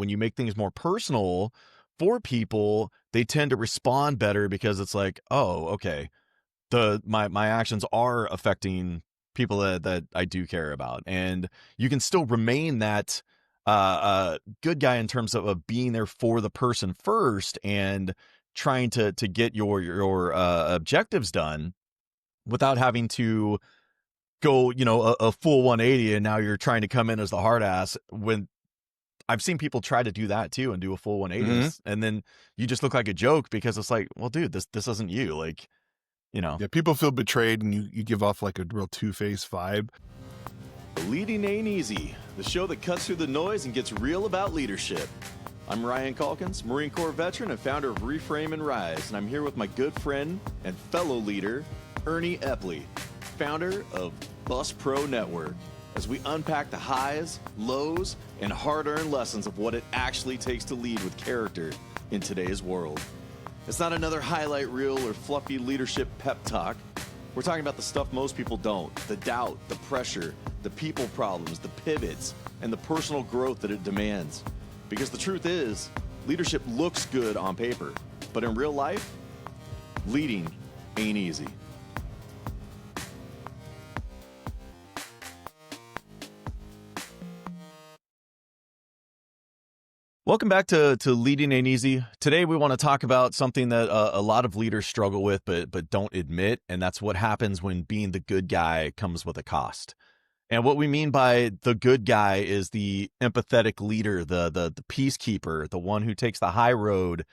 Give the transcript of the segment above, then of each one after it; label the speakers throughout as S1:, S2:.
S1: when you make things more personal for people, they tend to respond better because it's like, oh, okay, my actions are affecting people that I do care about, and you can still remain that good guy in terms of being there for the person first and trying to get your objectives done without having to go, a full 180, and now you're trying to come in as the hard ass. When I've seen people try to do that too and do a full 180, and then you just look like a joke because it's like, well, dude, this isn't you. Like,
S2: Yeah, people feel betrayed, and you give off like a real two-faced vibe.
S1: Leading ain't easy, the show that cuts through the noise and gets real about leadership. I'm Ryan Calkins, Marine Corps veteran and founder of Reframe and Rise, and I'm here with my good friend and fellow leader, Erny Epley, founder of Bus Pro Network, as we unpack the highs, lows, and hard-earned lessons of what it actually takes to lead with character in today's world. It's not another highlight reel or fluffy leadership pep talk. We're talking about the stuff most people don't, the doubt, the pressure, the people problems, the pivots, and the personal growth that it demands. Because the truth is, leadership looks good on paper, but in real life, leading ain't easy. Welcome back to Leading Ain't Easy. Today we want to talk about something that a lot of leaders struggle with but don't admit, and that's what happens when being the good guy comes with a cost. And what we mean by the good guy is the empathetic leader, the peacekeeper, the one who takes the high road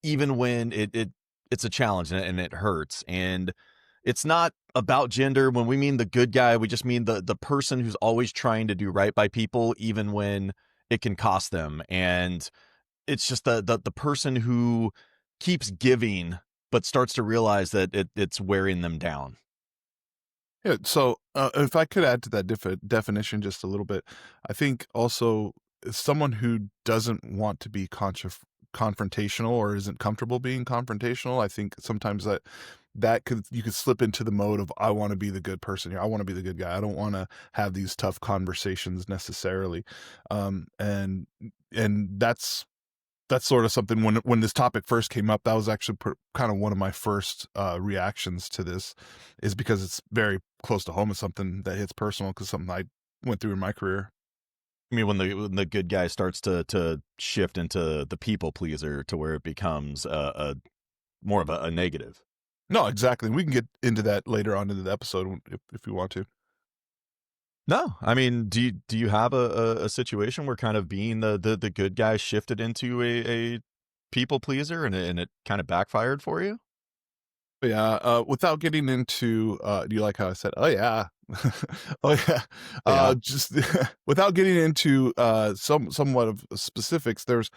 S1: even when it's a challenge and it hurts. And it's not about gender. When we mean the good guy, we just mean the person who's always trying to do right by people even when it can cost them. And it's just the person who keeps giving but starts to realize that it's wearing them down.
S2: Yeah, so if I could add to that definition just a little bit, I think also someone who doesn't want to be confrontational or isn't comfortable being confrontational. I think sometimes you could slip into the mode of, I want to be the good person here. I want to be the good guy. I don't want to have these tough conversations necessarily. And that's sort of something when this topic first came up, that was actually kind of one of my first reactions to this, is because it's very close to home. It's something that hits personal because something I went through in my career.
S1: I mean, when the good guy starts to shift into the people pleaser to where it becomes a more of a negative.
S2: No, exactly. We can get into that later on in the episode if you want to.
S1: No, I mean, do you have a situation where kind of being the good guy shifted into a people pleaser and it kind of backfired for you?
S2: Yeah, without getting into, do you like how I said, oh yeah, oh yeah,
S1: Yeah.
S2: just without getting into somewhat of specifics, there's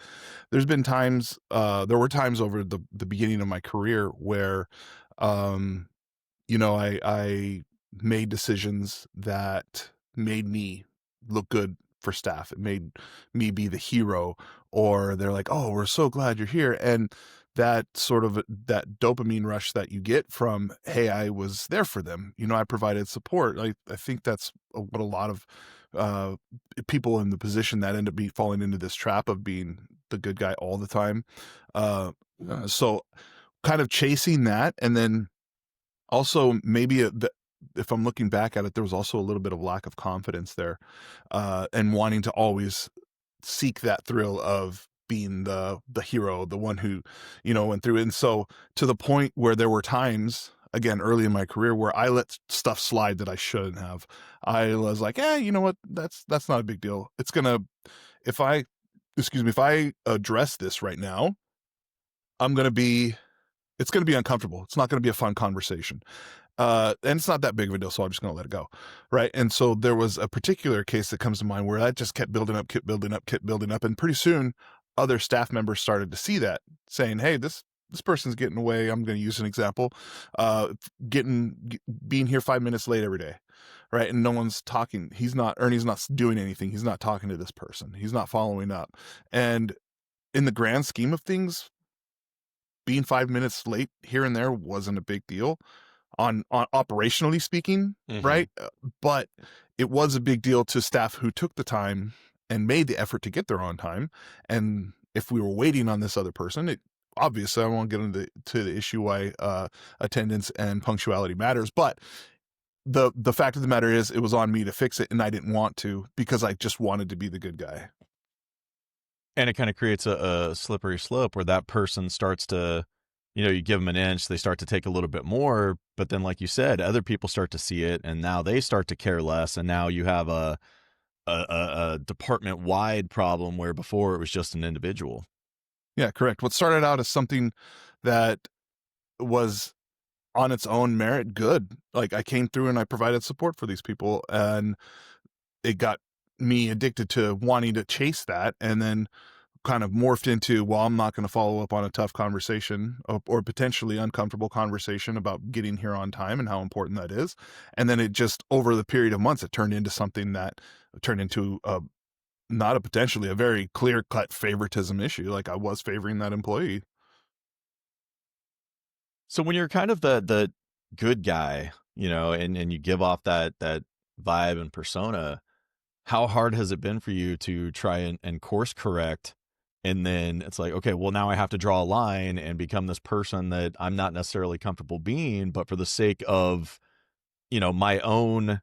S2: been times, there were times over the beginning of my career where, um, I made decisions that made me look good for staff. It made me be the hero, or they're like, "Oh, we're so glad you're here." And that sort of that dopamine rush that you get from, "Hey, I was there for them. I provided support." I think that's what a lot of uh, people in the position that end up falling into this trap of being the good guy all the time. So kind of chasing that, and then also, maybe if I'm looking back at it, there was also a little bit of lack of confidence there, and wanting to always seek that thrill of being the hero, the one who, went through it. And so, to the point where there were times, again, early in my career, where I let stuff slide that I shouldn't have. I was like, you know what? That's not a big deal. If I address this right now, it's going to be uncomfortable. It's not going to be a fun conversation. And it's not that big of a deal, so I'm just going to let it go. Right. And so there was a particular case that comes to mind where that just kept building up. And pretty soon other staff members started to see that, saying, hey, this person's getting away. I'm going to use an example, being here 5 minutes late every day. Right. And no one's talking. Ernie's not doing anything. He's not talking to this person. He's not following up. And in the grand scheme of things, being 5 minutes late here and there wasn't a big deal on operationally speaking, right? But it was a big deal to staff who took the time and made the effort to get there on time. And if we were waiting on this other person, obviously I won't get into the issue why attendance and punctuality matters, but the fact of the matter is it was on me to fix it, and I didn't want to because I just wanted to be the good guy.
S1: And it kind of creates a slippery slope where that person starts to, you give them an inch, they start to take a little bit more, but then like you said, other people start to see it and now they start to care less, and now you have a department wide problem where before it was just an individual.
S2: Yeah, correct. What started out as something that was on its own merit good. Like, I came through and I provided support for these people, and it got me addicted to wanting to chase that, and then kind of morphed into, well, I'm not going to follow up on a tough conversation or potentially uncomfortable conversation about getting here on time and how important that is. And then it just, over the period of months, it turned into something that turned into not a potentially a very clear cut favoritism issue. Like, I was favoring that employee.
S1: So when you're kind of the good guy, and you give off that vibe and persona, how hard has it been for you to try and course correct? And then it's like, okay, well, now I have to draw a line and become this person that I'm not necessarily comfortable being, but for the sake of, my own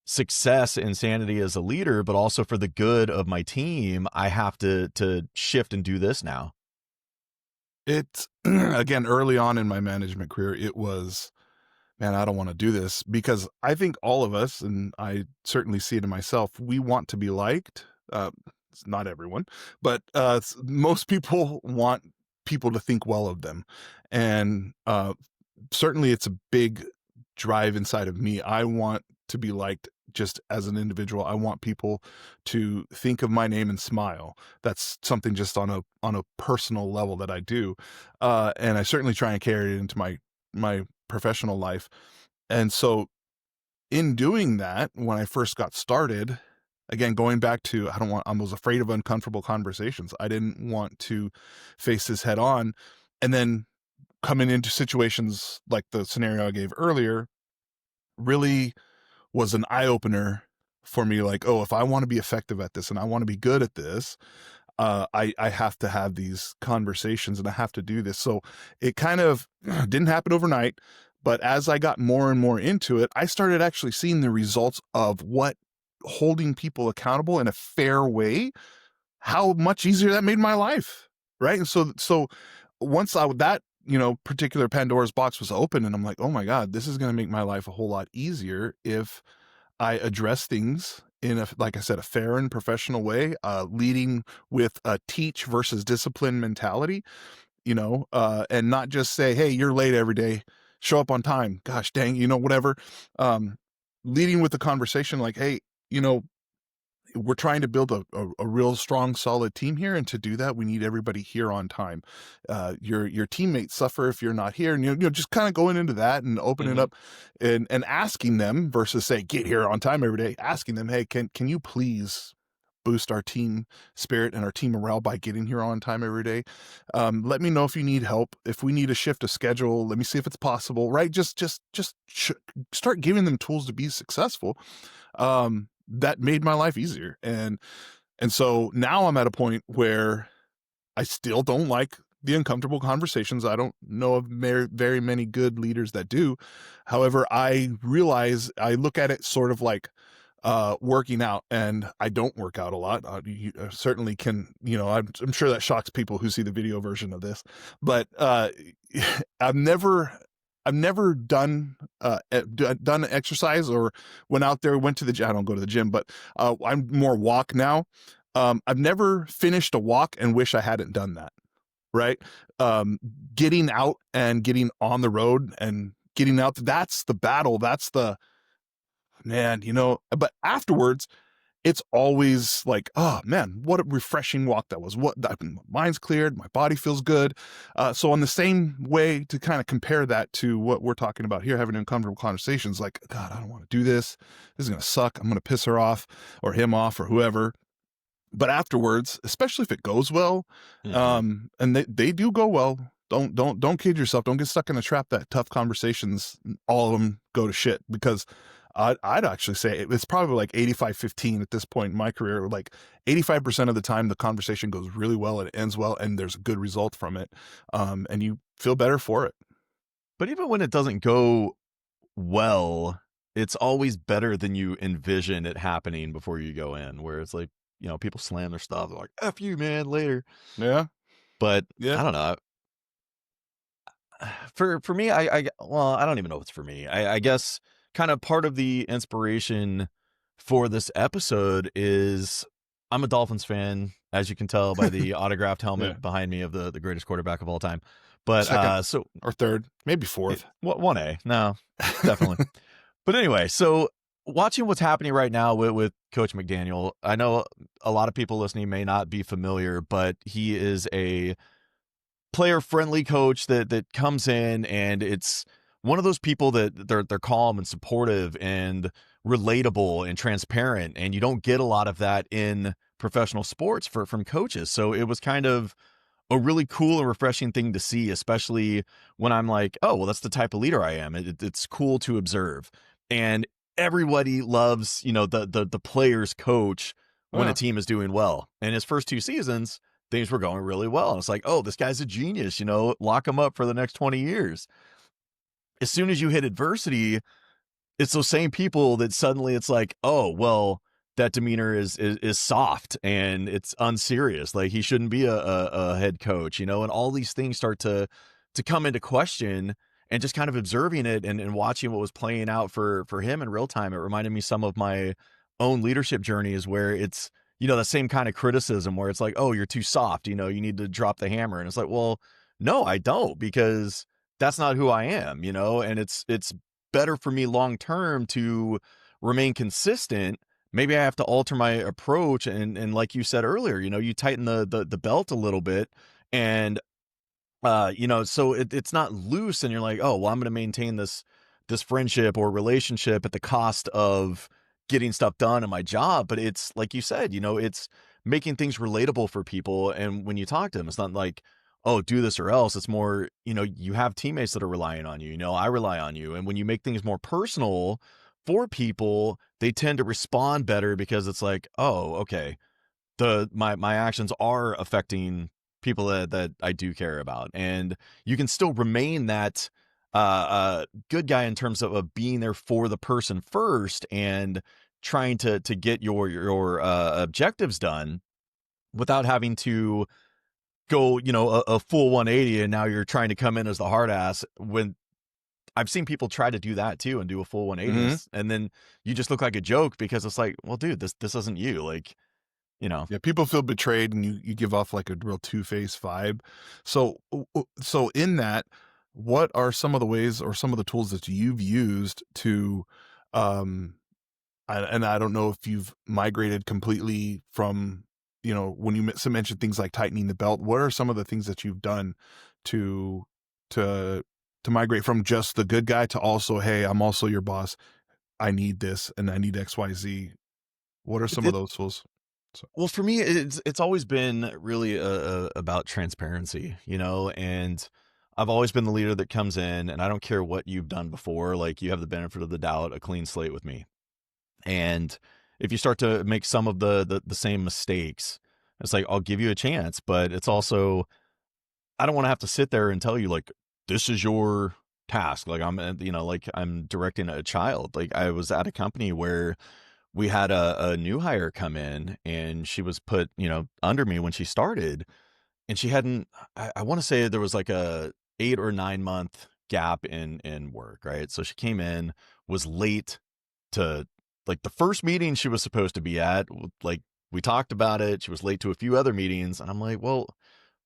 S1: success and sanity as a leader, but also for the good of my team, I have to shift and do this now.
S2: It's again, early on in my management career, it was, man, I don't want to do this, because I think all of us, and I certainly see it in myself, we want to be liked. It's not everyone, but most people want people to think well of them. And certainly it's a big drive inside of me. I want to be liked just as an individual. I want people to think of my name and smile. That's something just on a personal level that I do. And I certainly try and carry it into my professional life. And so in doing that, when I first got started, again, going back to, I was afraid of uncomfortable conversations. I didn't want to face this head on. And then coming into situations like the scenario I gave earlier really was an eye opener for me. Like, oh, if I want to be effective at this and I want to be good at this, I have to have these conversations and I have to do this. So it kind of didn't happen overnight, but as I got more and more into it, I started actually seeing the results of what holding people accountable in a fair way, how much easier that made my life. Right. And so once that, particular Pandora's box was open, and I'm like, oh my God, this is going to make my life a whole lot easier if I address things in like I said, a fair and professional way, leading with a teach versus discipline mentality, and not just say, hey, you're late every day, show up on time. Gosh dang, whatever. Leading with the conversation like, hey, we're trying to build a real strong, solid team here. And to do that, we need everybody here on time. Your teammates suffer if you're not here. And, just kind of going into that and opening up and asking them versus say, get here on time every day, asking them, hey, can you please boost our team spirit and our team morale by getting here on time every day? Let me know if you need help. If we need to shift a schedule, let me see if it's possible, right? Just start giving them tools to be successful. That made my life easier. And so now I'm at a point where I still don't like the uncomfortable conversations. I don't know of very many good leaders that do. However, I realize I look at it sort of like working out, and I don't work out a lot. You certainly can, I'm sure that shocks people who see the video version of this, but I've never done done exercise or went out there, went to the gym. I don't go to the gym, but I'm more walk now. I've never finished a walk and wish I hadn't done that. Right. Getting out and getting on the road and getting out, that's the battle. That's the, man, but afterwards, it's always like, oh man, what a refreshing walk that was. My mind's cleared, my body feels good. So on the same way to kind of compare that to what we're talking about here, having uncomfortable conversations, like, God, I don't want to do this. This is going to suck. I'm going to piss her off or him off or whoever. But afterwards, especially if it goes well, and they do go well, don't kid yourself. Don't get stuck in a trap that tough conversations, all of them go to shit, because I'd actually say it's probably like 85-15 at this point in my career. Like 85% of the time, the conversation goes really well and it ends well, and there's a good result from it, and you feel better for it.
S1: But even when it doesn't go well, it's always better than you envision it happening before you go in, where it's like, people slam their stuff. They're like, F you, man, later.
S2: Yeah,
S1: But
S2: yeah.
S1: I don't know. For me, well, I don't even know if it's for me. I guess kind of part of the inspiration for this episode is I'm a Dolphins fan, as you can tell by the autographed
S2: Yeah.
S1: helmet behind me of the greatest quarterback of all time. But
S2: Second
S1: so
S2: or third, maybe fourth.
S1: 1A, no, definitely. But anyway, so watching what's happening right now with Coach McDaniel, I know a lot of people listening may not be familiar, but he is a player-friendly coach that comes in, and it's one of those people that they're calm and supportive and relatable and transparent, and you don't get a lot of that in professional sports from coaches. So it was kind of a really cool and refreshing thing to see, especially when I'm like, oh, well, that's the type of leader I am. It's cool to observe. And everybody loves, the player's coach when a
S2: Yeah.
S1: team is doing well. And his first 2 seasons, things were going really well. And it's like, oh, this guy's a genius, lock him up for the next 20 years. As soon as you hit adversity, it's those same people that suddenly it's like, oh, well, that demeanor is soft and it's unserious. Like he shouldn't be a head coach, and all these things start to come into question. And just kind of observing it and watching what was playing out for him in real time, it reminded me some of my own leadership journeys where it's, the same kind of criticism where it's like, oh, you're too soft, you need to drop the hammer. And it's like, well, no, I don't, because that's not who I am, and it's better for me long term to remain consistent. Maybe I have to alter my approach, and like you said earlier, you tighten the belt a little bit, and so it's not loose, and you're like, oh, well, I'm going to maintain this friendship or relationship at the cost of getting stuff done in my job. But it's like you said, it's making things relatable for people. And when you talk to them, it's not like, oh, do this or else. It's more, you have teammates that are relying on you. I rely on you. And when you make things more personal for people, they tend to respond better because it's like, oh, okay, my actions are affecting people that I do care about. And you can still remain that good guy in terms of being there for the person first and trying to get your objectives done without having to go, a full 180, and now you're trying to come in as the hard ass. When I've seen people try to do that too and do a full 180,
S2: Hmm.
S1: and then you just look like a joke because it's like, well, dude, this isn't you. Like,
S2: Yeah, people feel betrayed, and you give off like a real two-faced vibe. So in that, what are some of the ways or some of the tools that you've used to, um, and I don't know if you've migrated completely from, when you mentioned things like tightening the belt. What are some of the things that you've done to to to migrate from just the good guy to also, hey, I'm also your boss. I need this and I need X, Y, Z. What are some of
S1: it,
S2: those tools? So,
S1: well, for me, it's always been really about transparency, and I've always been the leader that comes in, and I don't care what you've done before. Like, you have the benefit of the doubt, a clean slate with me. And if you start to make some of the same mistakes, it's like, I'll give you a chance, but it's also, I don't want to have to sit there and tell you, like, this is your task. Like, like I'm directing a child. Like, I was at a company where we had a new hire come in, and she was put, under me when she started, and she hadn't, I want to say there was like a 8 or 9 month gap in work. Right. So she came in, was late to like the first meeting she was supposed to be at. Like, we talked about it. She was late to a few other meetings, and I'm like, well,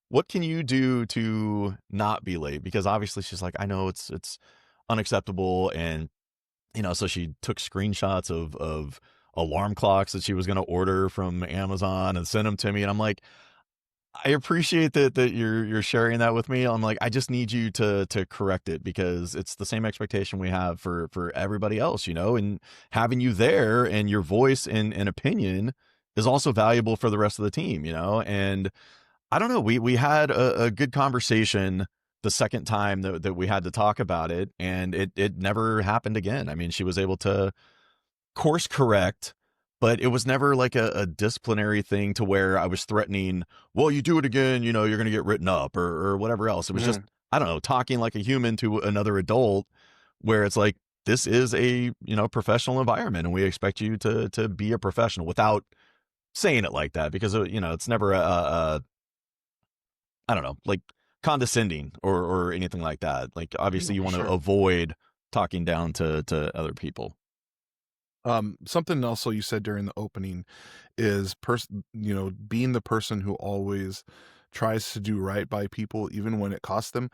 S1: what can you do to not be late? Because obviously she's like, I know it's unacceptable. And so she took screenshots of alarm clocks that she was going to order from Amazon and send them to me. And I'm like, I appreciate that you're sharing that with me. I'm like, I just need you to correct it, because it's the same expectation we have for everybody else, and having you there and your voice and opinion is also valuable for the rest of the team, and I don't know, we had a good conversation the second time that we had to talk about it, and it never happened again. I mean, she was able to course correct, but it was never like a disciplinary thing to where I was threatening, well, you do it again, you know, you're going to get written up or whatever else. It was just,
S2: Mhm.
S1: I don't know, talking like a human to another adult where it's like, this is a, you know, professional environment and we expect you to be a professional without saying it like that because, you know, it's never I don't know, like condescending or anything like that. Like obviously
S2: No,
S1: you
S2: for
S1: want to
S2: sure.
S1: avoid talking down to other people.
S2: Something also you said during the opening is being the person who always tries to do right by people, even when it costs them.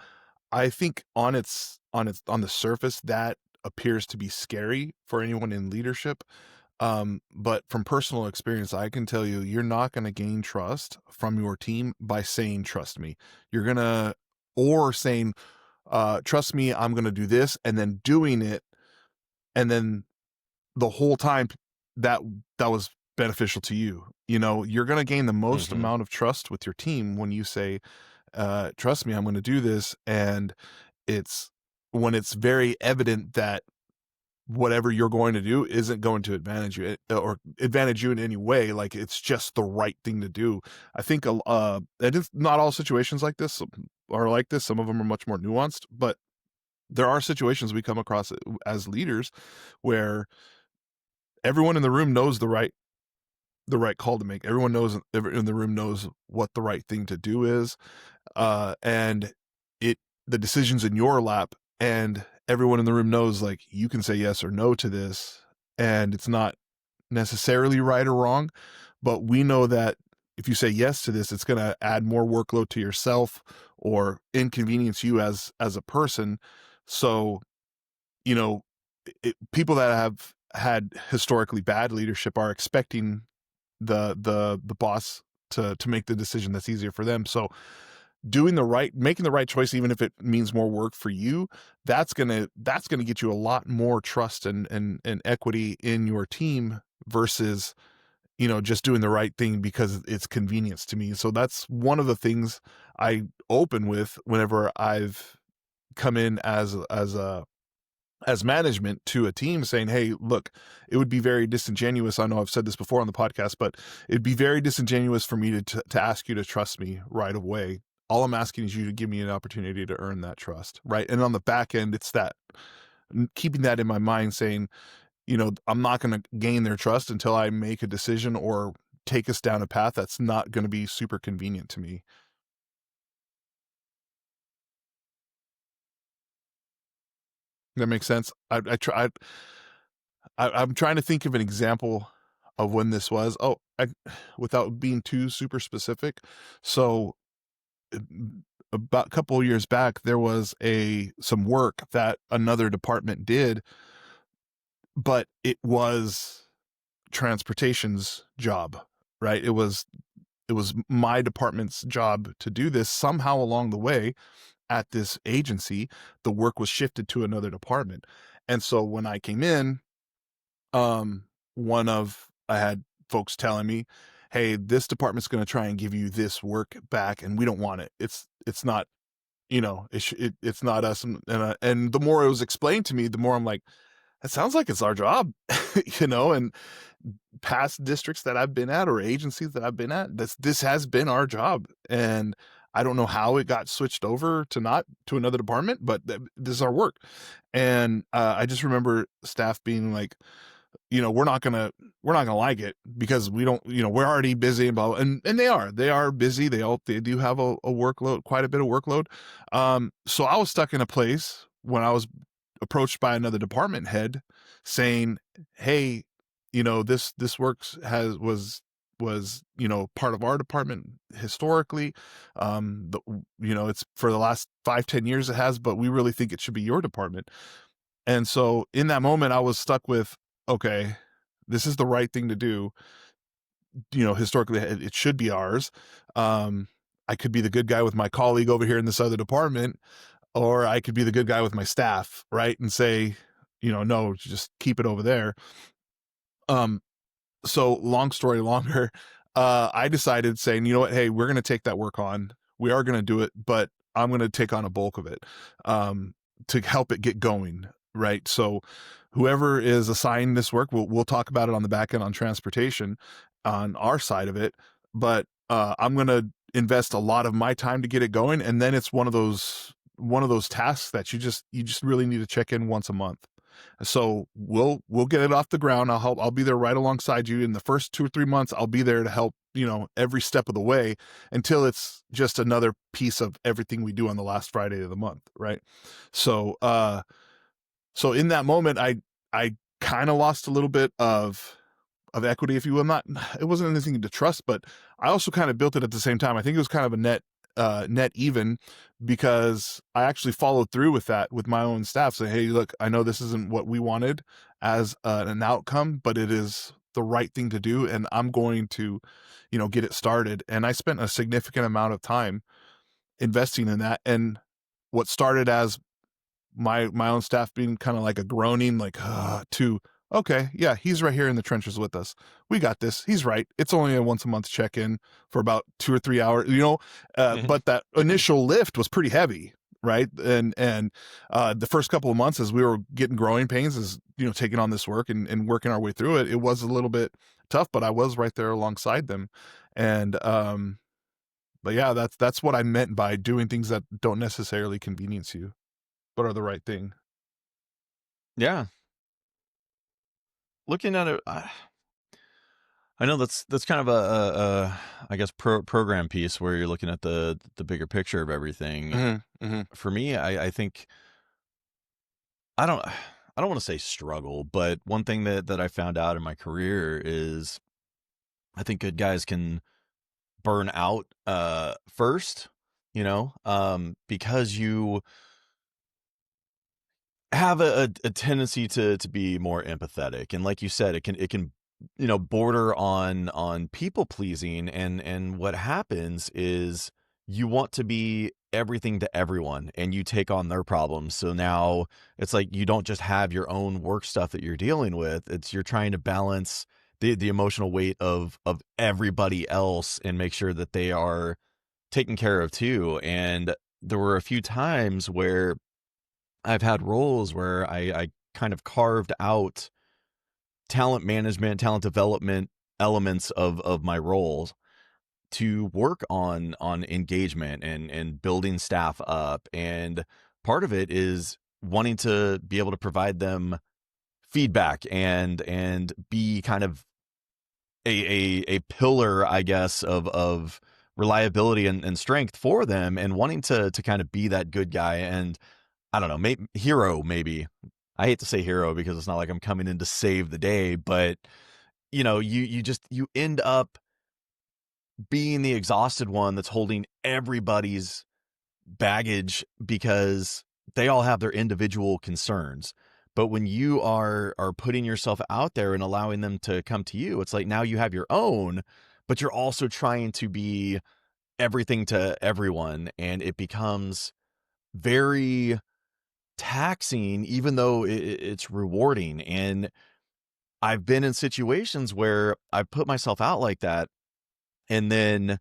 S2: I think on the surface that appears to be scary for anyone in leadership. But from personal experience, I can tell you, you're not going to gain trust from your team by saying, trust me. You're going to, or saying, trust me, I'm going to do this, and then doing it. And then the whole time that that was beneficial to you. You know, you're going to gain the most
S1: Hmm.
S2: amount of trust with your team when you say, trust me, I'm going to do this. And it's when it's very evident that whatever you're going to do isn't going to advantage you or advantage you in any way. Like it's just the right thing to do. I think, and it's not all situations like this are like this. Some of them are much more nuanced, but there are situations we come across as leaders where everyone in the room knows the right call to make. Everyone knows in the room knows what the right thing to do is. And the decision's in your lap, and everyone in the room knows like you can say yes or no to this, and it's not necessarily right or wrong, but we know that if you say yes to this, it's going to add more workload to yourself or inconvenience you as a person. So, you know, people that have had historically bad leadership are expecting the boss to make the decision that's easier for them. So making the right choice, even if it means more work for you, that's gonna get you a lot more trust and equity in your team versus just doing the right thing because it's convenience to me. So that's one of the things I open with whenever I've come in as management to a team, saying, hey, look, it would be very disingenuous. I know I've said this before on the podcast, but it'd be very disingenuous for me to ask you to trust me right away. All I'm asking is you to give me an opportunity to earn that trust. Right. And on the back end, it's that keeping that in my mind, saying, I'm not going to gain their trust until I make a decision or take us down a path that's not going to be super convenient to me. That makes sense. I'm trying to think of an example of when this was. Without being too super specific. So about a couple of years back, there was some work that another department did, but it was transportation's job, right? It was my department's job to do this. Somehow along the way at this agency, the work was shifted to another department. And so when I came in, um I had folks telling me, hey, this department's going to try and give you this work back and we don't want it. It's not, it's not us. And the more it was explained to me, the more I'm like, that sounds like it's our job. And past districts that I've been at or agencies that I've been at, this has been our job. And I don't know how it got switched over to another department, but this is our work. And I just remember staff being like, we're not gonna like it because we don't, we're already busy and blah, blah. And they are busy. They do have a workload, quite a bit of workload. So I was stuck in a place when I was approached by another department head saying, hey, this works was part of our department historically. It's for the last 5-10 years it has, but we really think it should be your department. And so in that moment, I was stuck with, okay, this is the right thing to do. Historically, it should be ours. I could be the good guy with my colleague over here in this other department, or I could be the good guy with my staff, right? And say, no, just keep it over there. Um, so long story longer, I decided saying, you know what, hey, we're going to take that work on. We are going to do it, but I'm going to take on a bulk of it, to help it get going. Right. So, whoever is assigned this work, we'll talk about it on the back end on transportation on our side of it, but I'm going to invest a lot of my time to get it going, and then it's one of those tasks that you just really need to check in once a month. So we'll get it off the ground. I'll be there right alongside you in the first 2 or 3 months. I'll be there to help, every step of the way until it's just another piece of everything we do on the last Friday of the month, right? So so in that moment, I kind of lost a little bit of equity, if you will. Not, it wasn't anything to trust, but I also kind of built it at the same time. I think it was kind of a net even, because I actually followed through with that with my own staff, saying, hey, look, I know this isn't what we wanted as an outcome, but it is the right thing to do, and I'm going to, get it started. And I spent a significant amount of time investing in that. And what started as my own staff being kind of like a groaning, like, to, okay, yeah, he's right here in the trenches with us. We got this. He's right. It's only a once a month check in for about 2 or 3 hours, but that initial lift was pretty heavy. Right. And the first couple of months as we were getting growing pains, as, taking on this work and working our way through it, it was a little bit tough, but I was right there alongside them. And, but yeah, that's what I meant by doing things that don't necessarily convenience you, but are the right thing.
S1: Yeah. Looking at it, I know that's kind of I guess program piece where you're looking at the bigger picture of everything.
S2: Hmm.
S1: For me, I think I don't want to say struggle, but one thing that I found out in my career is I think good guys can burn out first, because you have a tendency to be more empathetic, and like you said, it can border on people pleasing, and what happens is you want to be everything to everyone and you take on their problems. So now it's like you don't just have your own work stuff that you're dealing with, it's you're trying to balance the emotional weight of everybody else and make sure that they are taken care of too. And there were a few times where I've had roles where I kind of carved out talent management, talent development elements of my roles to work on engagement and building staff up. And part of it is wanting to be able to provide them feedback and be kind of a pillar, I guess, of reliability and strength for them, and wanting to kind of be that good guy. And I don't know, maybe hero, maybe. I hate to say hero because it's not like I'm coming in to save the day, but you end up being the exhausted one that's holding everybody's baggage because they all have their individual concerns. But when you are putting yourself out there and allowing them to come to you, it's like now you have your own, but you're also trying to be everything to everyone, and it becomes very taxing, even though it's rewarding. And I've been in situations where I've put myself out like that, and then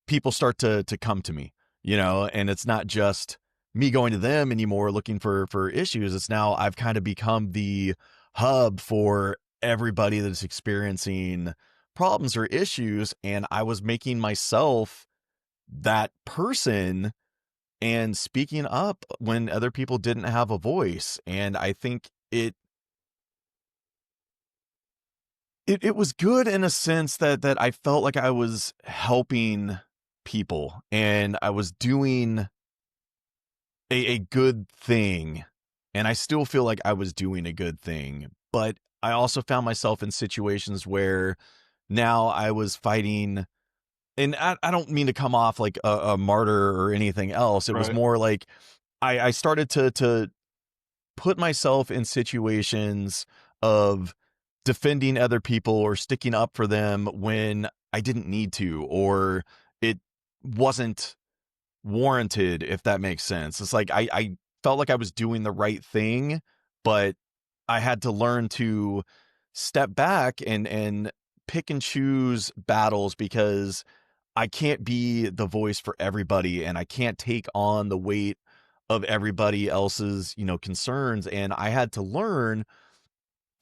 S1: people start to come to me, and it's not just me going to them anymore looking for issues. It's now I've kind of become the hub for everybody that's experiencing problems or issues, and I was making myself that person and speaking up when other people didn't have a voice. And I think it was good in a sense that I felt like I was helping people and I was doing a good thing. And I still feel like I was doing a good thing. But I also found myself in situations where now I was fighting, and I don't mean to come off like a martyr or anything else. It was
S2: Right.
S1: more like I started to put myself in situations of defending other people or sticking up for them when I didn't need to, or it wasn't warranted, if that makes sense. It's like I felt like I was doing the right thing, but I had to learn to step back and pick and choose battles, because I can't be the voice for everybody and I can't take on the weight of everybody else's, concerns. And I had to learn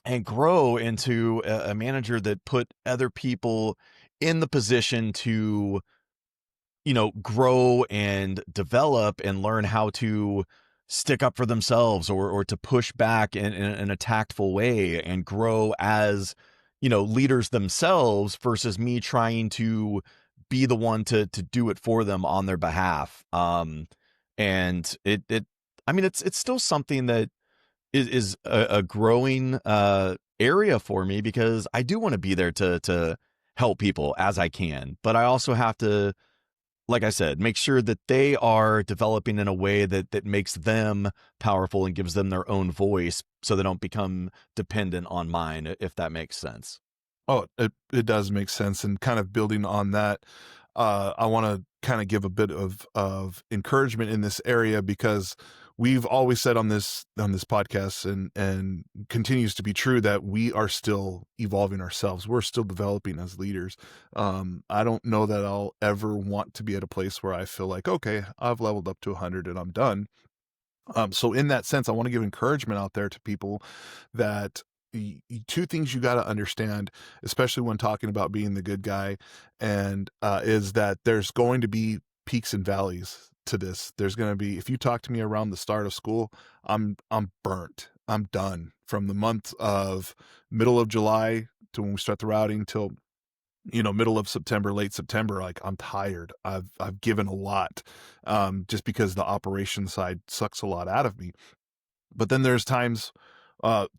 S1: and grow into a manager that put other people in the position to, grow and develop and learn how to stick up for themselves, or to push back in a tactful way and grow as, leaders themselves, versus me trying to be the one to do it for them on their behalf. And I mean, it's still something that is a growing area for me, because I do want to be there to help people as I can, but I also have to, like I said, make sure that they are developing in a way that makes them powerful and gives them their own voice, so they don't become dependent on mine, if that makes sense.
S2: Oh, it does make sense. And kind of building on that, I want to kind of give a bit of encouragement in this area, because we've always said on this podcast, and continues to be true, that we are still evolving ourselves. We're still developing as leaders. I don't know that I'll ever want to be at a place where I feel like, okay, I've leveled up to 100 and I'm done. So in that sense, I want to give encouragement out there to people that two things you got to understand, especially when talking about being the good guy, and is that there's going to be peaks and valleys to this. There's going to be, if you talk to me around the start of school, I'm burnt. I'm done from the month of middle of July to when we start the routing till middle of September, late September. Like, I'm tired. I've given a lot, just because the operation side sucks a lot out of me. But then there's times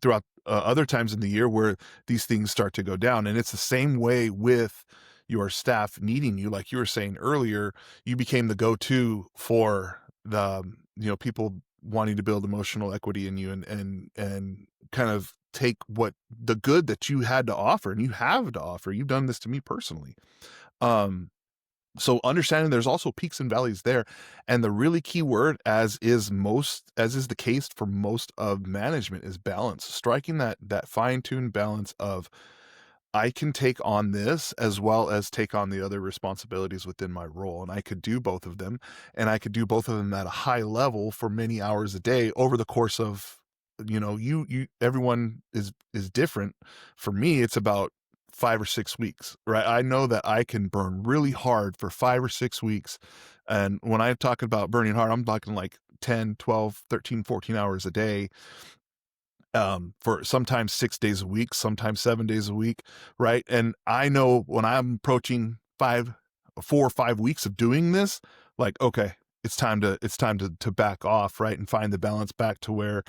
S2: throughout other times in the year where these things start to go down. And it's the same way with your staff needing you. Like you were saying earlier, you became the go-to for the, people wanting to build emotional equity in you, and kind of take what the good that you had to offer, and you have to offer. You've done this to me personally. Um, so understanding there's also peaks and valleys there. And the really key word, as is the case for most of management, is balance. Striking that fine-tuned balance of, I can take on this as well as take on the other responsibilities within my role. And I could do both of them, and I could do both of them at a high level for many hours a day over the course of, everyone is different. For me, it's about 5 or 6 weeks, right? I know that I can burn really hard for 5 or 6 weeks. And when I'm talking about burning hard, I'm talking like 10, 12, 13, 14 hours a day, for sometimes 6 days a week, sometimes 7 days a week, right? And I know when I'm approaching 4 or 5 weeks of doing this, like, okay, it's time to back off, right? And find the balance back to where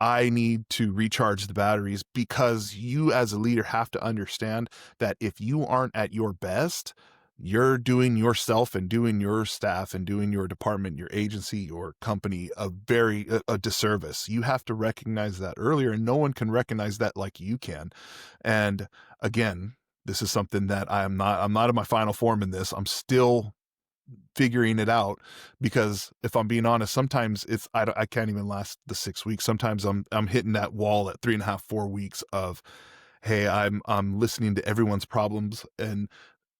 S2: I need to recharge the batteries, because you as a leader have to understand that if you aren't at your best, you're doing yourself and doing your staff and doing your department, your agency, your company a disservice. You have to recognize that earlier, and no one can recognize that like you can. And again, this is something that I'm not in my final form in this. I'm still figuring it out, because if I'm being honest, sometimes I can't even last the 6 weeks. Sometimes I'm hitting that wall at 3.5, 4 weeks of, hey, I'm listening to everyone's problems, and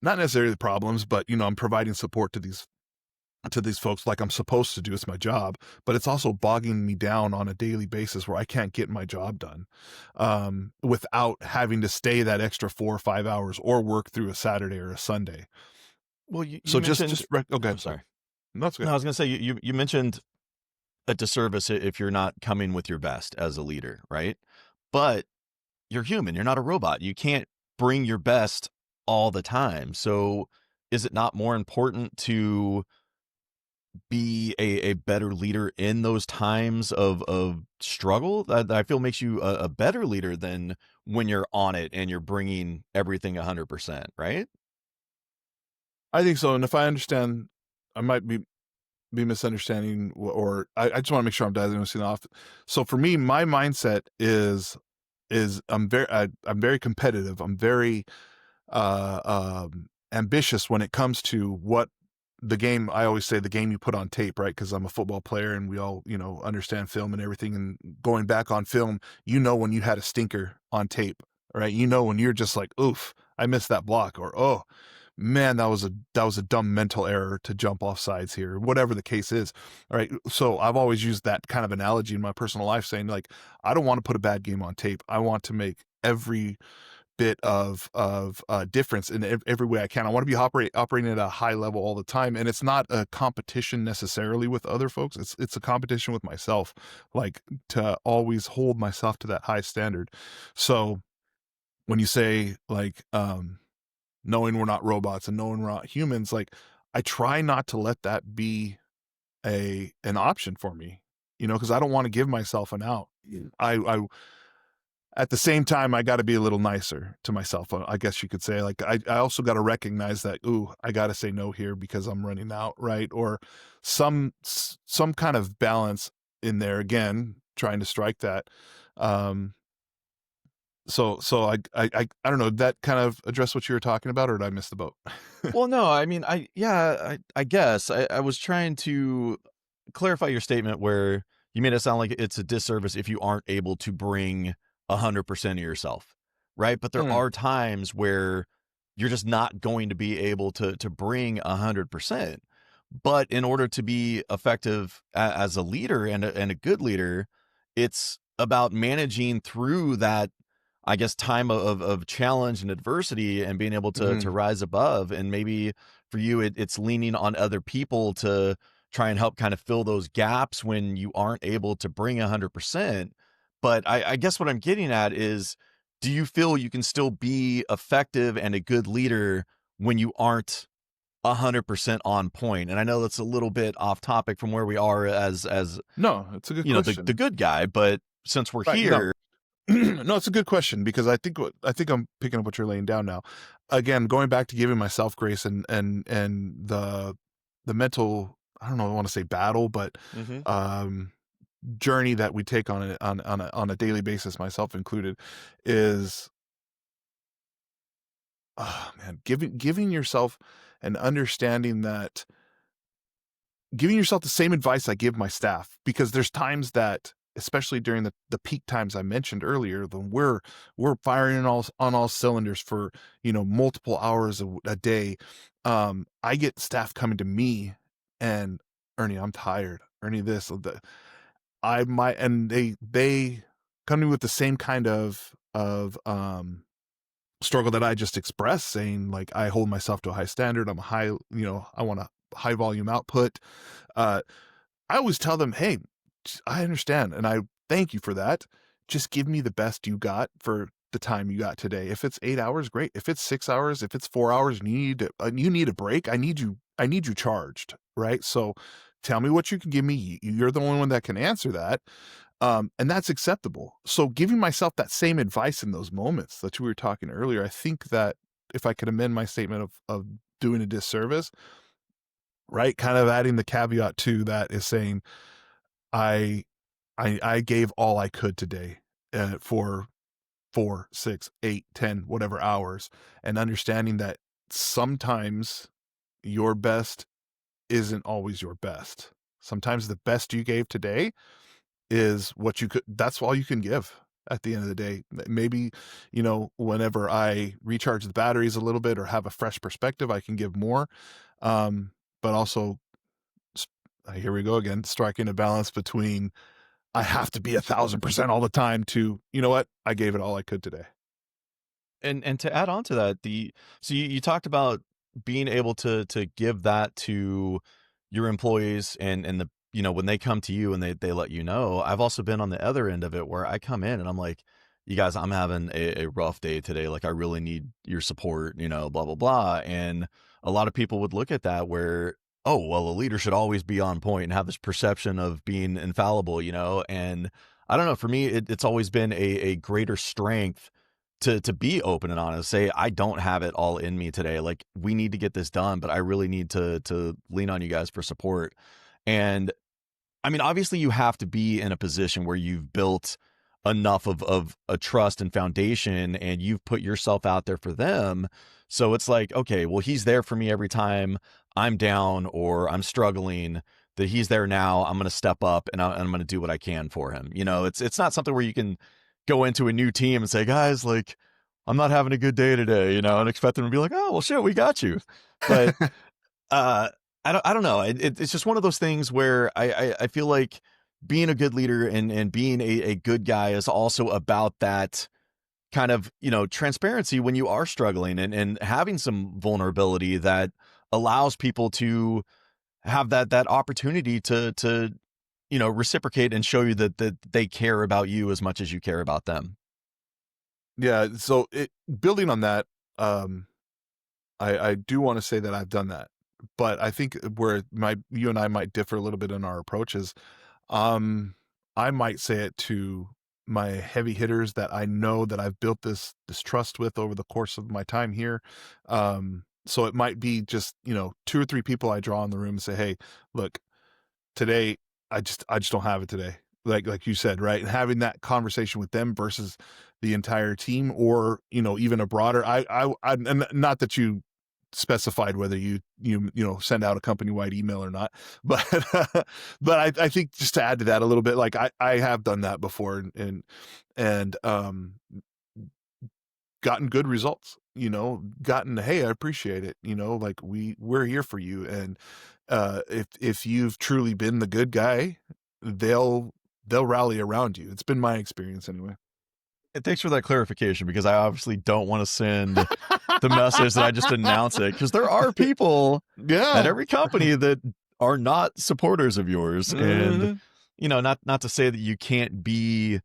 S2: not necessarily the problems, but I'm providing support to these folks like I'm supposed to do. It's my job, but it's also bogging me down on a daily basis where I can't get my job done, without having to stay that extra 4 or 5 hours or work through a Saturday or a Sunday.
S1: Well, you
S2: So
S1: mentioned.
S2: okay.
S1: I'm sorry.
S2: No, that's
S1: No,
S2: good.
S1: I was going to say, you mentioned a disservice if you're not coming with your best as a leader, right? But you're human. You're not a robot. You can't bring your best all the time. So is it not more important to be a better leader in those times of struggle, that I feel makes you a better leader than when you're on it and you're bringing everything 100%, right?
S2: I think so. And if I understand, I might be misunderstanding, or I just want to make sure I'm diagnosing off. So for me, my mindset is I'm very competitive. I'm very ambitious when it comes to what the game. I always say the game you put on tape, right? Because I'm a football player, and we all understand film and everything. And going back on film, when you had a stinker on tape, right? When you're just like, oof, I missed that block, or oh. man, that was a dumb mental error to jump off sides here, whatever the case is. All right. So I've always used that kind of analogy in my personal life, saying like, I don't want to put a bad game on tape. I want to make every bit of difference in every way I can. I want to be operating at a high level all the time, and it's not a competition necessarily with other folks. It's a competition with myself, like to always hold myself to that high standard. So when you say like knowing we're not robots and knowing we're not humans, like I try not to let that be an option for me, because I don't want to give myself an out. I at the same time, I got to be a little nicer to myself. I guess you could say, like, I also got to recognize that, ooh, I got to say no here because I'm running out, right? Or some kind of balance in there. Again, trying to strike that. So I don't know. Did that kind of address what you were talking about, or did I miss the boat?
S1: Well, no, I mean, I guess I was trying to clarify your statement where you made it sound like it's a disservice if you aren't able to bring 100% of yourself, right? But there
S2: Mm,
S1: are times where you're just not going to be able to bring 100%. But in order to be effective as a leader and a good leader, it's about managing through that, I guess, time of challenge and adversity and being able to
S2: mhm.
S1: rise above. And maybe for you, it's leaning on other people to try and help kind of fill those gaps when you aren't able to bring 100%. But I guess what I'm getting at is, do you feel you can still be effective and a good leader when you aren't 100% on point? And I know that's a little bit off topic from where we are as
S2: No, it's a good
S1: the
S2: question.
S1: good guy, but since we're
S2: Right. No,
S1: here.
S2: no, it's a good question because I think I'm picking up what you're laying down now. Again, going back to giving myself grace and the mental, I don't know, I want to say battle, but
S1: Mhm.
S2: um journey that we take on a daily basis, myself included, is man, giving yourself an understanding that giving yourself the same advice I give my staff, because there's times that, especially during the peak times I mentioned earlier, when we're firing on all cylinders for, multiple hours a day. I get staff coming to me and, Ernie, I'm tired. Ernie, this, I might, and they come to me with the same kind of struggle that I just expressed, saying like, I hold myself to a high standard. I'm a high, I want a high volume output. Uh, I always tell them, hey, I understand, and I thank you for that. Just give me the best you got for the time you got today. If it's 8 hours, great. If it's 6 hours, if it's 4 hours, and you need a break, I need you charged, right? So tell me what you can give me. You're the only one that can answer that. And that's acceptable. So giving myself that same advice in those moments that we were talking earlier, I think that if I could amend my statement of doing a disservice, right, kind of adding the caveat to that is saying, I I gave all I could today, for 4, 6, 8, 10, whatever hours, and understanding that sometimes your best isn't always your best. Sometimes the best you gave today is what you could that's all you can give at the end of the day. Maybe, whenever I recharge the batteries a little bit or have a fresh perspective, I can give more. But also, here we go again, striking a balance between I have to be 1,000% all the time to, you know what? I gave it all I could today.
S1: And to add on to that, so you talked about being able to give that to your employees and when they come to you and they let you know. I've also been on the other end of it where I come in and I'm like, you guys, I'm having a rough day today. Like, I really need your support, blah, blah, blah. And a lot of people would look at that where, oh, well, a leader should always be on point and have this perception of being infallible, and I don't know, for me, it's always been a greater strength to be open and honest, say, I don't have it all in me today. Like, we need to get this done, but I really need to lean on you guys for support. And I mean, obviously you have to be in a position where you've built enough of a trust and foundation and you've put yourself out there for them. So it's like, okay, well, he's there for me every time I'm down or I'm struggling, that he's there now. I'm going to step up and I'm going to do what I can for him. It's not something where you can go into a new team and say, guys, like, I'm not having a good day today, and expect them to be like, oh, well, shit, we got you. But uh, I don't know. It's just one of those things where I feel like being a good leader and being a good guy is also about that kind of, transparency when you are struggling and having some vulnerability that allows people to have that opportunity to reciprocate and show you that they care about you as much as you care about them.
S2: Yeah, so building on that, um, I do want to say that I've done that, but I think where you and I might differ a little bit in our approaches. Um, I might say it to my heavy hitters that I know that I've built this trust with over the course of my time here. So it might be just, 2 or 3 people I draw in the room and say, "Hey, look, today I just don't have it today." Like you said, right? And having that conversation with them versus the entire team, or even a broader. And not that you specified whether you send out a company wide email or not, but but I think just to add to that a little bit, like I have done that before, and gotten good results. Gotten, hey, I appreciate it. Like we're here for you, and if you've truly been the good guy, they'll rally around you. It's been my experience anyway.
S1: And thanks for that clarification, because I obviously don't want to send the message that I just announce it, because there are people at
S2: Yeah.
S1: every company that are not supporters of yours. And,
S2: Mhm.
S1: not to say that you can't be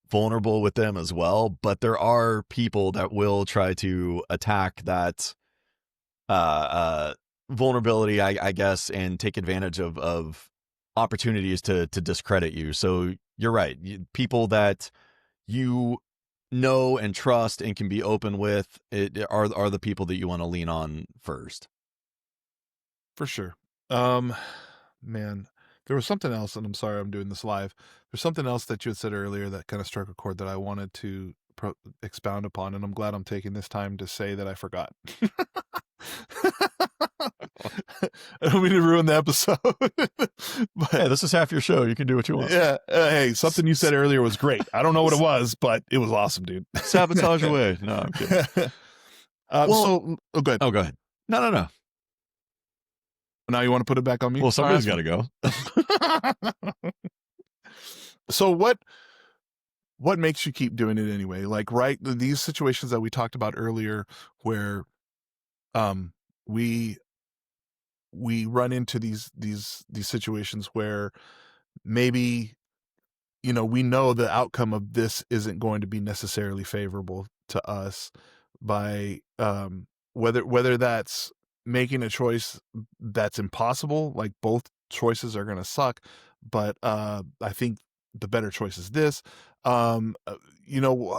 S1: vulnerable with them as well, but there are people that will try to attack that uh, uh, vulnerability, I guess, and take advantage of opportunities to discredit you. So you're right. People that you know and trust and can be open with are the people that you want to lean on first.
S2: For sure. Man, there was something else, and I'm sorry I'm doing this live. There's something else that you had said earlier that kind of struck a chord that I wanted to expound upon, and I'm glad I'm taking this time to say that I forgot. I don't mean to ruin the episode, but
S1: Hey, this is half your show. You can do what you want.
S2: yeah, hey, something you said earlier was great. I don't know what it was, but it was awesome, dude.
S1: Sabotage away. No, I'm kidding. Well,
S2: Oh, good.
S1: oh, go ahead. No.
S2: Now you want to put it back on me?
S1: Well,
S2: All right,
S1: somebody's got to go.
S2: So what makes you keep doing it anyway? Like, right, these situations that we talked about earlier, where um we run into these situations where maybe we know the outcome of this isn't going to be necessarily favorable to us, by whether that's making a choice that's impossible, like both choices are going to suck, but I think the better choice is this. um uh,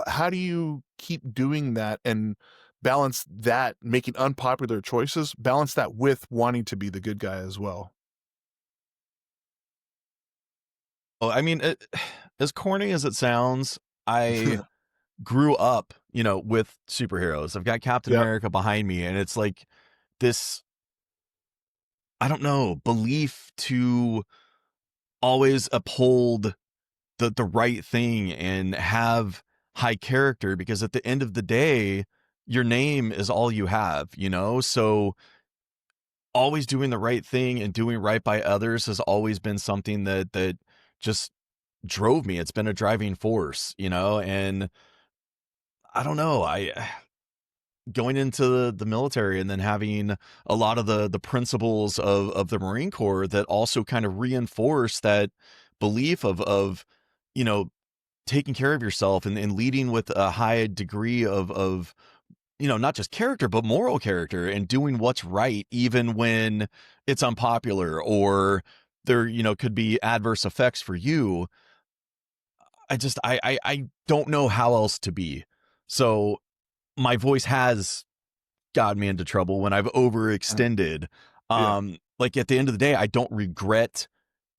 S2: how do you keep doing that and balance that, making unpopular choices, balance that with wanting to be the good guy as well?
S1: Well, I mean, as corny as it sounds, I grew up, with superheroes. I've got Captain
S2: Yep.
S1: America behind me, and it's like this, I don't know, belief to always uphold the right thing and have high character, because at the end of the day, your name is all you have. So always doing the right thing and doing right by others has always been something that just drove me. It's been a driving force. And I don't know, I going into the military and then having a lot of the principles of the Marine Corps that also kind of reinforce that belief of you know taking care of yourself and leading with a high degree of not just character, but moral character, and doing what's right, even when it's unpopular or there, could be adverse effects for you. I don't know how else to be. So my voice has gotten me into trouble when I've overextended.
S2: Yeah.
S1: Like at the end of the day, I don't regret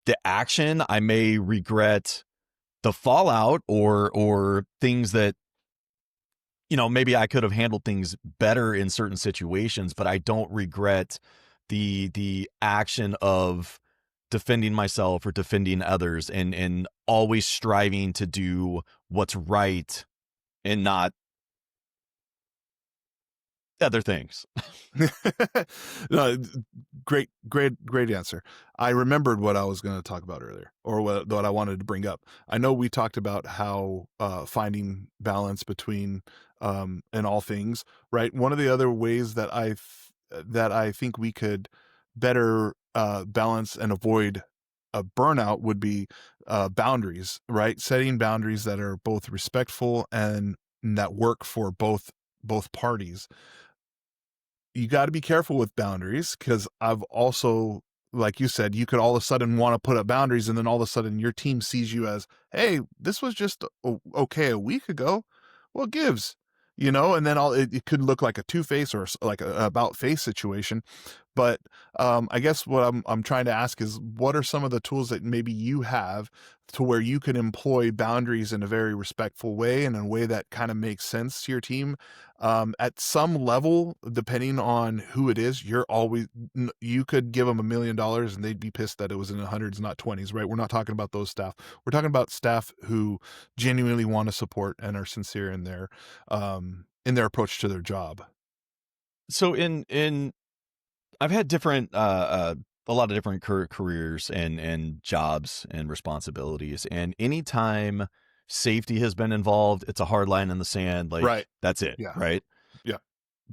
S1: the action. I may regret the fallout or things that maybe I could have handled things better in certain situations, but I don't regret the action of defending myself or defending others, and always striving to do what's right and not other things.
S2: No, great answer. I remembered what I was going to talk about earlier, or what I wanted to bring up. I know we talked about how finding balance between in all things, right? One of the other ways that I think we could better balance and avoid a burnout would be boundaries, right? Setting boundaries that are both respectful and that work for both parties. You got to be careful with boundaries, because I've also, like you said, you could all of a sudden want to put up boundaries, and then all of a sudden your team sees you as, hey, this was just okay a week ago. What gives? And then it could look like a two-face or like a about face situation. But I guess what I'm trying to ask is, what are some of the tools that maybe you have to where you can employ boundaries in a very respectful way, and in a way that kind of makes sense to your team? At some level, depending on who it is, you could give them $1 million and they'd be pissed that it was in the hundreds, not 20s, right? We're not talking about those staff. We're talking about staff who genuinely want to support and are sincere in their approach to their job.
S1: So I've had different, a lot of different careers and jobs and responsibilities. And anytime safety has been involved, it's a hard line in the sand. Like,
S2: Right.
S1: that's it.
S2: Yeah.
S1: Right.
S2: Yeah.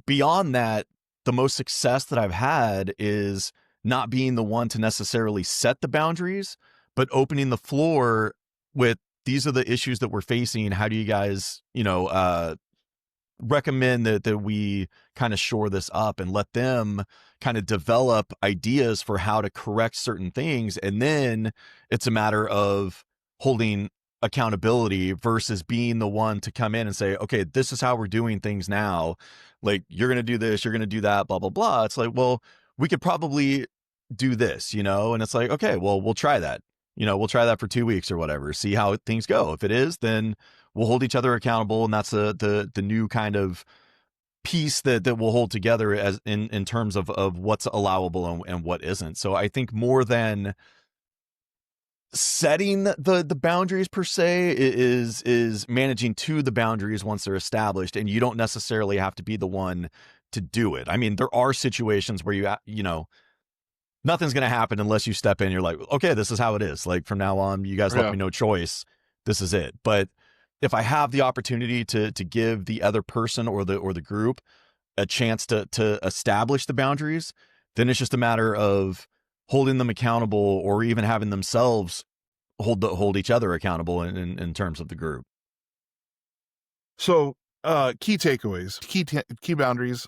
S1: Beyond that, the most success that I've had is not being the one to necessarily set the boundaries, but opening the floor with, these are the issues that we're facing. How do you guys, recommend that we kind of shore this up, and let them kind of develop ideas for how to correct certain things. And then it's a matter of holding accountability versus being the one to come in and say, okay, this is how we're doing things now. Like, you're going to do this, you're going to do that, blah, blah, blah. It's like, well, we could probably do this, and it's like, okay, well, we'll try that. We'll try that for 2 weeks or whatever, see how things go. If it is, then we'll hold each other accountable. And that's the new kind of piece that we'll hold together as in terms of what's allowable and what isn't. So I think more than setting the boundaries per se is managing to the boundaries once they're established, and you don't necessarily have to be the one to do it. I mean, there are situations where nothing's going to happen unless you step in. You're like, okay, this is how it is. Like, from now on, you guys left me no choice. This is it. But if I have the opportunity to give the other person or the group a chance to establish the boundaries, then it's just a matter of holding them accountable, or even having themselves hold each other accountable in terms of the group.
S2: So, key takeaways, key boundaries,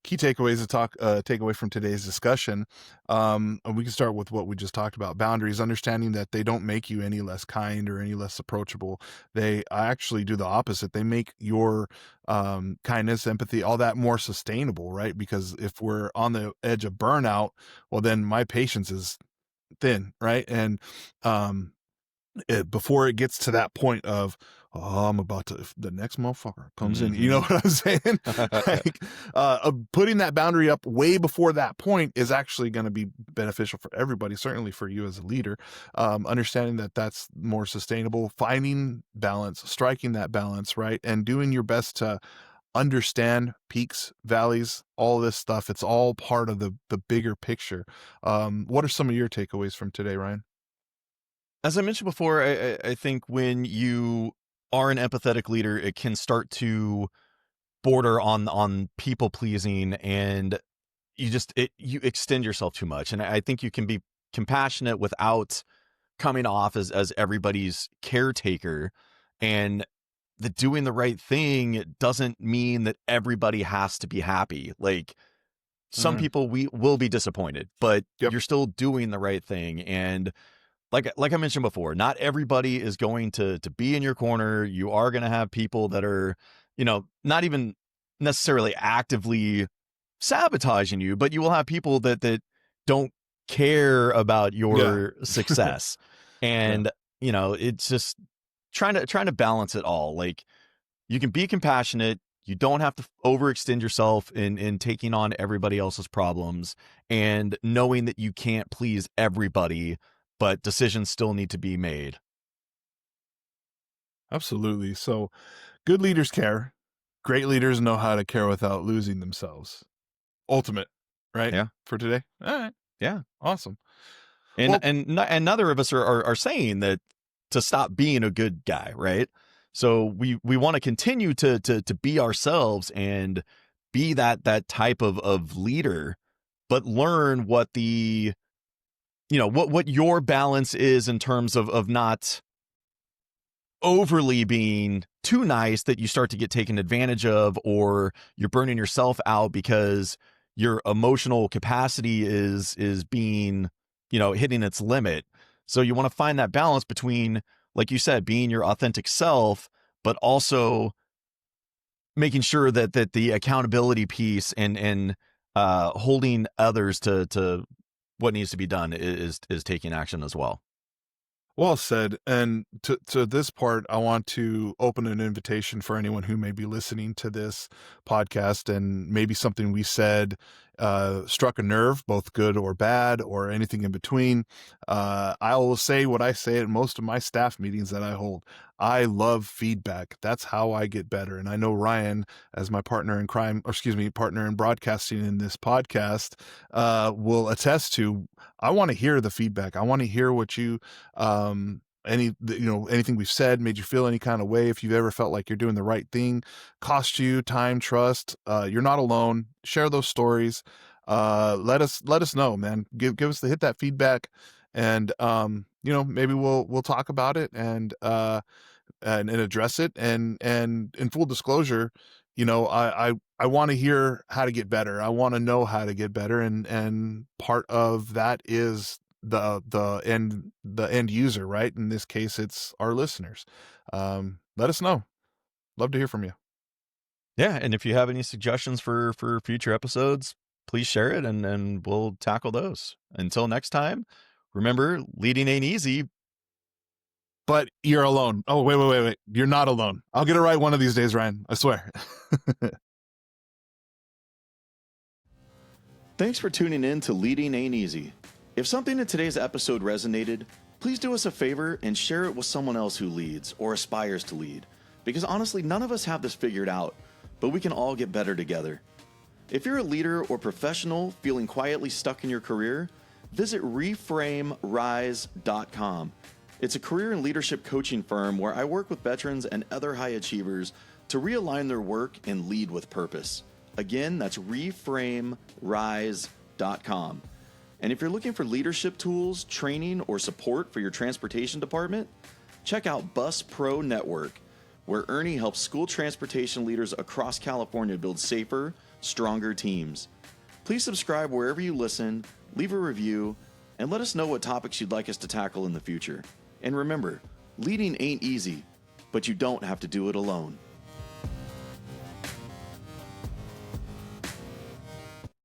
S2: key takeaways to take away from today's discussion. And we can start with what we just talked about: boundaries, understanding that they don't make you any less kind or any less approachable. They actually do the opposite. They make your kindness, empathy, all that more sustainable, right? Because if we're on the edge of burnout, well, then my patience is thin, right? And before it gets to that point of, oh, I'm about to, if the next motherfucker comes in, you know what I'm saying? Like, putting that boundary up way before that point is actually going to be beneficial for everybody, certainly for you as a leader. Understanding that that's more sustainable, finding balance, striking that balance, right? And doing your best to understand peaks, valleys, all this stuff. It's all part of the bigger picture. What are some of your takeaways from today, Ryan?
S1: As I mentioned before, I think when you are an empathetic leader, it can start to border on people pleasing, and you extend yourself too much. And I think you can be compassionate without coming off as everybody's caretaker. And the doing the right thing doesn't mean that everybody has to be happy. Like, some people will be disappointed, but you're still doing the right thing. And like I mentioned before, not everybody is going to be in your corner. You are going to have people that are, not even necessarily actively sabotaging you, but you will have people that don't care about your success. And, it's just trying to balance it all. Like, you can be compassionate. You don't have to overextend yourself in taking on everybody else's problems, and knowing that you can't please everybody, but decisions still need to be made.
S2: Absolutely. So, good leaders care. Great leaders know how to care without losing themselves. Ultimate, right?
S1: Yeah.
S2: For today. All right.
S1: Yeah.
S2: Awesome.
S1: And
S2: Well,
S1: and neither of us are saying that to stop being a good guy, right? So we want to continue to be ourselves and be that type of leader, but learn what the what your balance is in terms of not overly being too nice that you start to get taken advantage of, or you're burning yourself out because your emotional capacity is being, hitting its limit. So you want to find that balance between, like you said, being your authentic self, but also making sure that the accountability piece and holding others to what needs to be done is taking action as well.
S2: well said. And to this part, I want to open an invitation for anyone who may be listening to this podcast and maybe something we said struck a nerve, both good or bad, or anything in between. I will say what I say at most of my staff meetings that I hold. I love feedback. That's how I get better. And I know Ryan, as my partner in crime, or excuse me, partner in broadcasting in this podcast, will attest to. I want to hear the feedback. I want to hear what you anything we've said made you feel any kind of way. If you've ever felt like you're doing the right thing, cost you time, trust, you're not alone. Share those stories. Let us know, man. Give us hit that feedback, and maybe we'll talk about it and address it. And in full disclosure, I want to hear how to get better. I want to know how to get better, and part of that is the end user, right? In this case, it's our listeners. Let us know. Love to hear from you.
S1: Yeah, and if you have any suggestions for future episodes, please share it and we'll tackle those. Until next time, remember, leading ain't easy.
S2: But you're alone. Oh, wait. You're not alone. I'll get it right one of these days, Ryan. I swear.
S1: Thanks for tuning in to Leading Ain't Easy. If something in today's episode resonated, please do us a favor and share it with someone else who leads or aspires to lead. Because honestly, none of us have this figured out, but we can all get better together. If you're a leader or professional feeling quietly stuck in your career, visit reframerise.com. It's a career and leadership coaching firm where I work with veterans and other high achievers to realign their work and lead with purpose. Again, that's reframerise.com. And if you're looking for leadership tools, training, or support for your transportation department, check out Bus Pro Network, where Erny helps school transportation leaders across California build safer, stronger teams. Please subscribe wherever you listen, leave a review, and let us know what topics you'd like us to tackle in the future. And remember, leading ain't easy, but you don't have to do it alone.